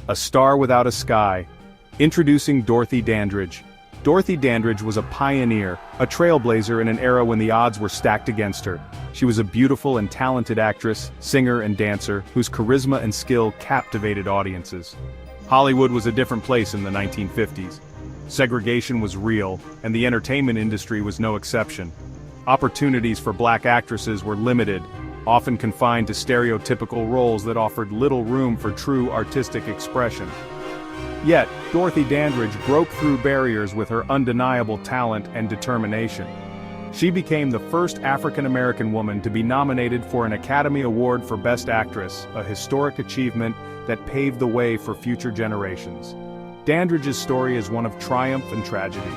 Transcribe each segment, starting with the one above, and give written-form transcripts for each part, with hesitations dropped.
A star without a sky. Introducing Dorothy Dandridge. Dorothy Dandridge was a pioneer, a trailblazer in an era when the odds were stacked against her. She was a beautiful and talented actress, singer and dancer, whose charisma and skill captivated audiences. Hollywood was a different place in the 1950s. Segregation was real, and the entertainment industry was no exception. Opportunities for black actresses were limited, often confined to stereotypical roles that offered little room for true artistic expression. Yet, Dorothy Dandridge broke through barriers with her undeniable talent and determination. She became the first African-American woman to be nominated for an Academy Award for Best Actress, a historic achievement that paved the way for future generations. Dandridge's story is one of triumph and tragedy.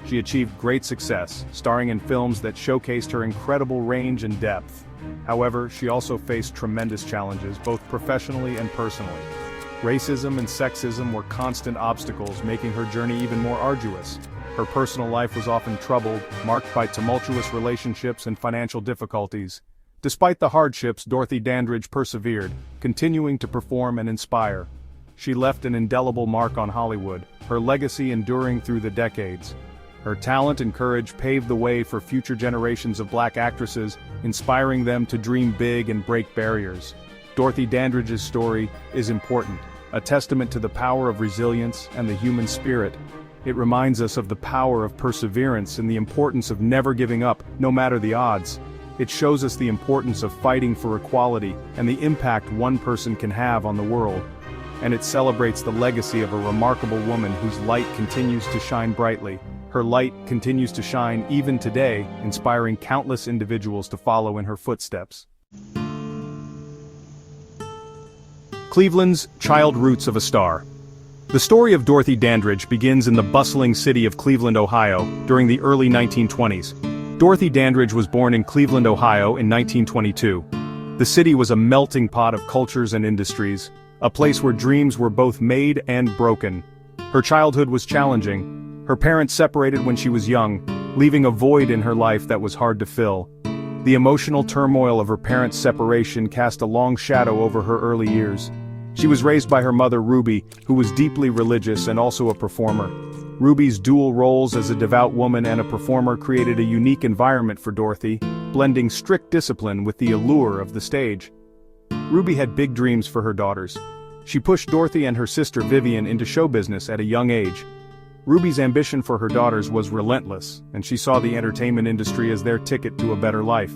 She achieved great success, starring in films that showcased her incredible range and depth. However, she also faced tremendous challenges, both professionally and personally. Racism and sexism were constant obstacles, making her journey even more arduous. Her personal life was often troubled, marked by tumultuous relationships and financial difficulties. Despite the hardships, Dorothy Dandridge persevered, continuing to perform and inspire. She left an indelible mark on Hollywood, her legacy enduring through the decades. Her talent and courage paved the way for future generations of black actresses, inspiring them to dream big and break barriers. Dorothy Dandridge's story is important, a testament to the power of resilience and the human spirit. It reminds us of the power of perseverance and the importance of never giving up, no matter the odds. It shows us the importance of fighting for equality and the impact one person can have on the world. And it celebrates the legacy of a remarkable woman whose light continues to shine brightly. Her light continues to shine even today, inspiring countless individuals to follow in her footsteps. Cleveland's Child Roots of a Star. The story of Dorothy Dandridge begins in the bustling city of Cleveland, Ohio, during the early 1920s. Dorothy Dandridge was born in Cleveland, Ohio in 1922. The city was a melting pot of cultures and industries, a place where dreams were both made and broken. Her childhood was challenging. Her parents separated when she was young, leaving a void in her life that was hard to fill. The emotional turmoil of her parents' separation cast a long shadow over her early years. She was raised by her mother Ruby, who was deeply religious and also a performer. Ruby's dual roles as a devout woman and a performer created a unique environment for Dorothy, blending strict discipline with the allure of the stage. Ruby had big dreams for her daughters. She pushed Dorothy and her sister Vivian into show business at a young age. Ruby's ambition for her daughters was relentless, and she saw the entertainment industry as their ticket to a better life.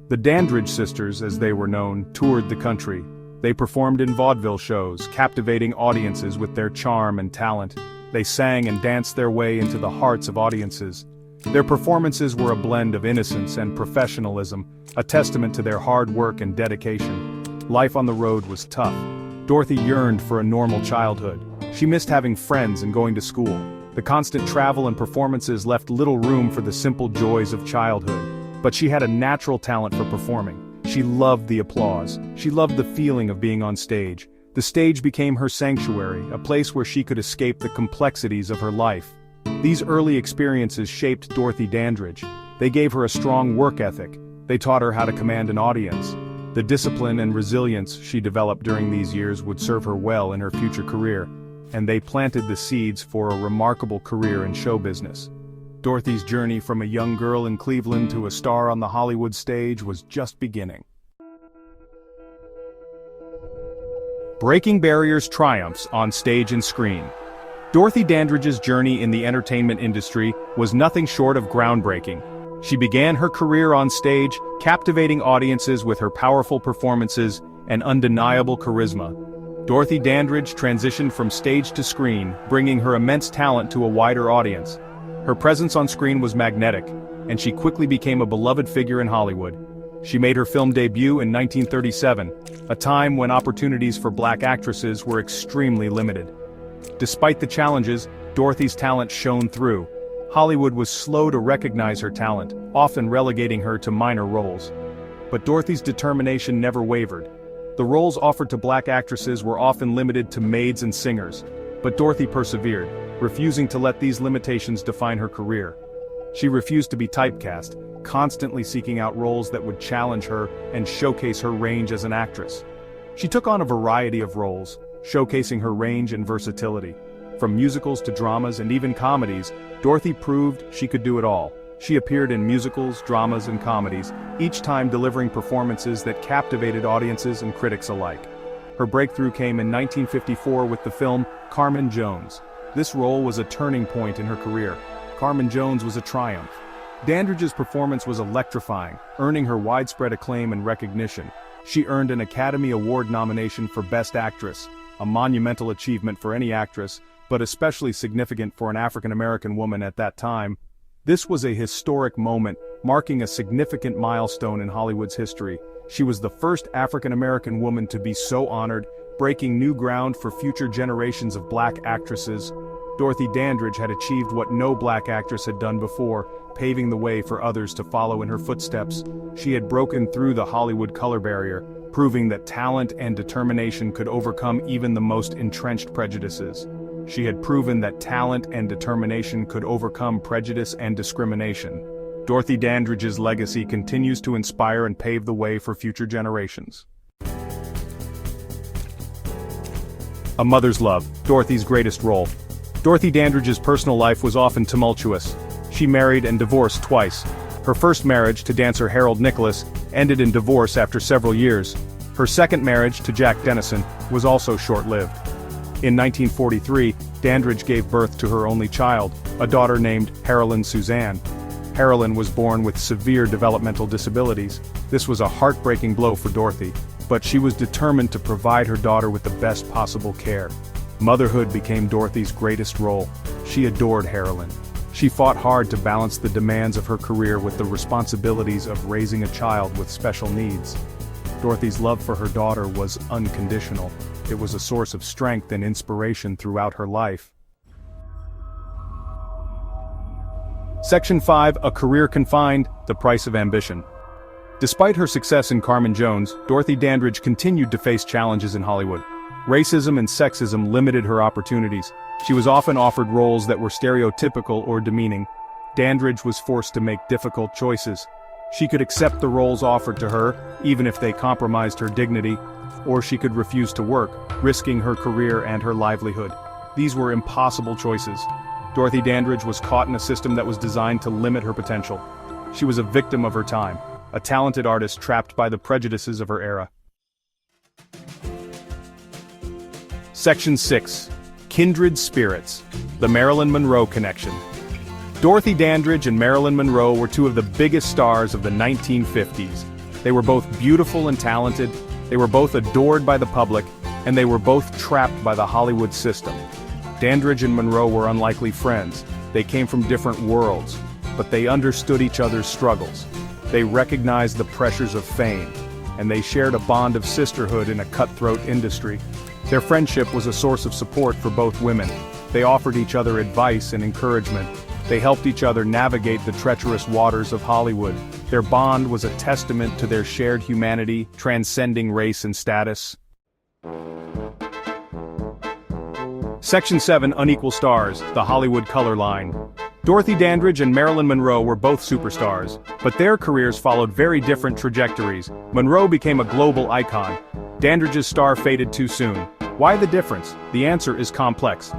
The Dandridge sisters, as they were known, toured the country. They performed in vaudeville shows, captivating audiences with their charm and talent. They sang and danced their way into the hearts of audiences. Their performances were a blend of innocence and professionalism, a testament to their hard work and dedication. Life on the road was tough. Dorothy yearned for a normal childhood. She missed having friends and going to school. The constant travel and performances left little room for the simple joys of childhood. But she had a natural talent for performing. She loved the applause. She loved the feeling of being on stage. The stage became her sanctuary, a place where she could escape the complexities of her life. These early experiences shaped Dorothy Dandridge. They gave her a strong work ethic. They taught her how to command an audience. The discipline and resilience she developed during these years would serve her well in her future career, and they planted the seeds for a remarkable career in show business. Dorothy's journey from a young girl in Cleveland to a star on the Hollywood stage was just beginning. Breaking barriers triumphs on stage and screen. Dorothy Dandridge's journey in the entertainment industry was nothing short of groundbreaking. She began her career on stage, captivating audiences with her powerful performances and undeniable charisma. Dorothy Dandridge transitioned from stage to screen, bringing her immense talent to a wider audience. Her presence on screen was magnetic, and she quickly became a beloved figure in Hollywood. She made her film debut in 1937, a time when opportunities for black actresses were extremely limited. Despite the challenges, Dorothy's talent shone through. Hollywood was slow to recognize her talent, often relegating her to minor roles. But Dorothy's determination never wavered. The roles offered to black actresses were often limited to maids and singers, but Dorothy persevered, refusing to let these limitations define her career. She refused to be typecast, constantly seeking out roles that would challenge her and showcase her range as an actress. She took on a variety of roles, showcasing her range and versatility. From musicals to dramas and even comedies, Dorothy proved she could do it all. She appeared in musicals, dramas, and comedies, each time delivering performances that captivated audiences and critics alike. Her breakthrough came in 1954 with the film Carmen Jones. This role was a turning point in her career. Carmen Jones was a triumph. Dandridge's performance was electrifying, earning her widespread acclaim and recognition. She earned an Academy Award nomination for Best Actress, a monumental achievement for any actress, but especially significant for an African-American woman at that time. This was a historic moment, marking a significant milestone in Hollywood's history. She was the first African-American woman to be so honored, breaking new ground for future generations of black actresses. Dorothy Dandridge had achieved what no black actress had done before, paving the way for others to follow in her footsteps. She had broken through the Hollywood color barrier, proving that talent and determination could overcome even the most entrenched prejudices. She had proven that talent and determination could overcome prejudice and discrimination. Dorothy Dandridge's legacy continues to inspire and pave the way for future generations. A mother's love, Dorothy's greatest role. Dorothy Dandridge's personal life was often tumultuous. She married and divorced twice. Her first marriage, to dancer Harold Nicholas, ended in divorce after several years. Her second marriage, to Jack Dennison, was also short-lived. In 1943, Dandridge gave birth to her only child, a daughter named Harolyn Suzanne. Harolyn was born with severe developmental disabilities. This was a heartbreaking blow for Dorothy, but she was determined to provide her daughter with the best possible care. Motherhood became Dorothy's greatest role. She adored Harolyn. She fought hard to balance the demands of her career with the responsibilities of raising a child with special needs. Dorothy's love for her daughter was unconditional. It was a source of strength and inspiration throughout her life. Section 5, A Career Confined, The Price of Ambition. Despite her success in Carmen Jones, Dorothy Dandridge continued to face challenges in Hollywood. Racism and sexism limited her opportunities. She was often offered roles that were stereotypical or demeaning. Dandridge was forced to make difficult choices. She could accept the roles offered to her, even if they compromised her dignity, or she could refuse to work, risking her career and her livelihood. These were impossible choices. Dorothy Dandridge was caught in a system that was designed to limit her potential. She was a victim of her time, a talented artist trapped by the prejudices of her era. Section 6. Kindred Spirits, The Marilyn Monroe Connection. Dorothy Dandridge and Marilyn Monroe were two of the biggest stars of the 1950s. They were both beautiful and talented, they were both adored by the public, and they were both trapped by the Hollywood system. Dandridge and Monroe were unlikely friends. They came from different worlds, but they understood each other's struggles. They recognized the pressures of fame, and they shared a bond of sisterhood in a cutthroat industry. Their friendship was a source of support for both women. They offered each other advice and encouragement. They helped each other navigate the treacherous waters of Hollywood. Their bond was a testament to their shared humanity, transcending race and status. Section 7, Unequal Stars, The Hollywood Color Line. Dorothy Dandridge and Marilyn Monroe were both superstars, but their careers followed very different trajectories. Monroe became a global icon. Dandridge's star faded too soon. Why the difference? The answer is complex.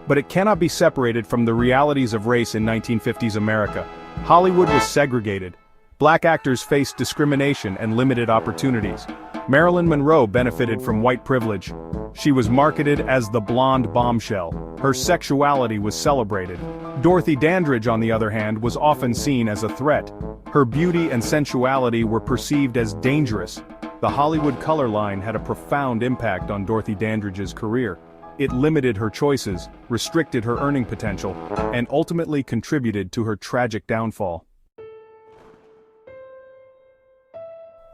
But it cannot be separated from the realities of race in 1950s America. Hollywood was segregated. Black actors faced discrimination and limited opportunities. Marilyn Monroe benefited from white privilege. She was marketed as the blonde bombshell. Her sexuality was celebrated. Dorothy Dandridge, on the other hand, was often seen as a threat. Her beauty and sensuality were perceived as dangerous. The Hollywood color line had a profound impact on Dorothy Dandridge's career. It limited her choices, restricted her earning potential, and ultimately contributed to her tragic downfall.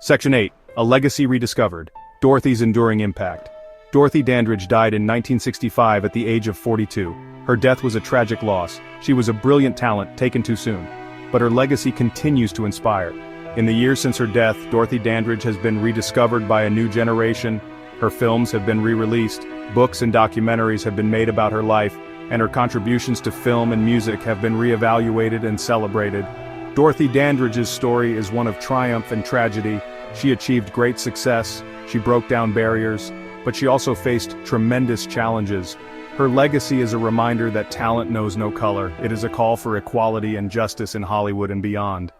Section 8. A Legacy Rediscovered, Dorothy's Enduring Impact. Dorothy Dandridge died in 1965 at the age of 42. Her death was a tragic loss. She was a brilliant talent taken too soon. But her legacy continues to inspire. In the years since her death, Dorothy Dandridge has been rediscovered by a new generation. Her films have been re-released, books and documentaries have been made about her life, and her contributions to film and music have been re-evaluated and celebrated. Dorothy Dandridge's story is one of triumph and tragedy. She achieved great success, she broke down barriers, but she also faced tremendous challenges. Her legacy is a reminder that talent knows no color. It is a call for equality and justice in Hollywood and beyond.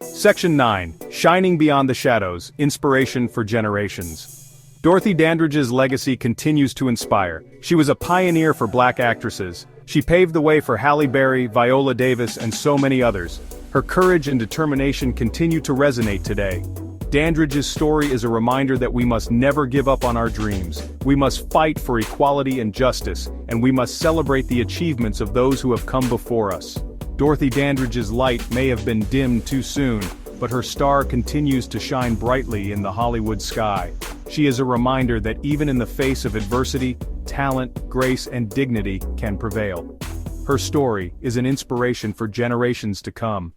Section 9. Shining Beyond the Shadows, Inspiration for Generations. Dorothy Dandridge's legacy continues to inspire. She was a pioneer for black actresses. She paved the way for Halle Berry, Viola Davis, and so many others. Her courage and determination continue to resonate today. Dandridge's story is a reminder that we must never give up on our dreams. We must fight for equality and justice, and we must celebrate the achievements of those who have come before us. Dorothy Dandridge's light may have been dimmed too soon, but her star continues to shine brightly in the Hollywood sky. She is a reminder that even in the face of adversity, talent, grace, and dignity can prevail. Her story is an inspiration for generations to come.